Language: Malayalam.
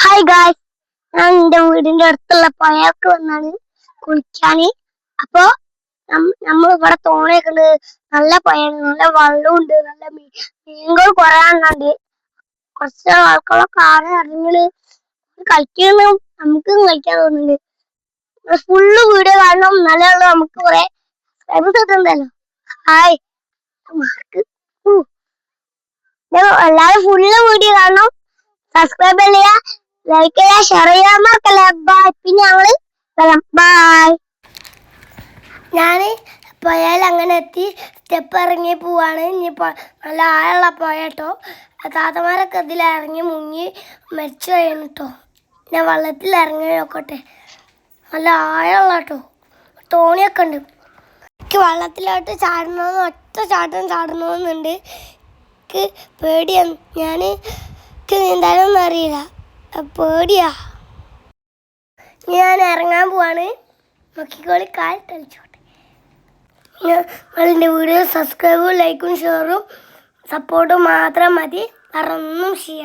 ഹായ് ഗായ്സ്, ഞാൻ എൻ്റെ വീടിന്റെ അടുത്തുള്ള പുഴയൊക്കെ വന്നാണ് കുളിക്കാന്. അപ്പൊ നമ്മൾ ഇവിടെ തോണിയൊക്കെ ഉണ്ട്. നല്ല പുഴയാണ്, നല്ല വെള്ളമുണ്ട്, നല്ല മീനുകൾ കുറെ എണ്ണുണ്ട്. കുറച്ച് ആൾക്കാരൊക്കെ ആരെ ഇറങ്ങി കളിക്കുന്നു. നമുക്കും കളിക്കാൻ തോന്നുന്നുണ്ട്. ഫുള്ള് വീഡിയോ കാണണം, നല്ല നമുക്ക് കുറെ കിട്ടുന്നുണ്ടല്ലോ. ഹായ് മാർക്ക് എല്ലാവരും ഫുള്ള് വീഡിയോ കാണണം, സബ്സ്ക്രൈബ് ചെയ്യുക, ലൈക്ക് ചെയ്യുക, ഷെയർ ചെയ്യാൻ മറക്കല്ലേ. ബൈ. പിന്നെ ഞങ്ങള് വരാം. ബൈ. ഞാൻ പുഴയിൽ അങ്ങനെ എത്തി സ്റ്റെപ്പ് ഇറങ്ങി പോവാണ്. ഇനി നല്ല ആഴമുള്ള പുഴ കേട്ടോ. താത്തമാരൊക്കെ ഇതിൽ ഇറങ്ങി മുങ്ങി മരിച്ചു കഴിയണം കേട്ടോ. ഞാൻ വെള്ളത്തിൽ ഇറങ്ങി നോക്കട്ടെ. നല്ല ആഴമുള്ള കേട്ടോ, തോണിയൊക്കെ ഉണ്ട്. എനിക്ക് വെള്ളത്തിലോട്ട് ചാടണമെന്ന് ഒറ്റ ചാട്ടം ചാടണമെന്നുണ്ട്. എനിക്ക് പേടിയാണ്, എനിക്ക് നീന്താനൊന്നും അറിയില്ല, പേടിയാ. ഞാൻ ഇറങ്ങാൻ പോവാണ്. നോക്കിക്കോളി, കാൽ തെളിച്ചോട്ടെ. നിങ്ങളെൻ്റെ വീഡിയോ സബ്സ്ക്രൈബും ലൈക്കും ഷെയറും സപ്പോർട്ടും മാത്രം മതി, വേറെ ഒന്നും ചെയ്യാം.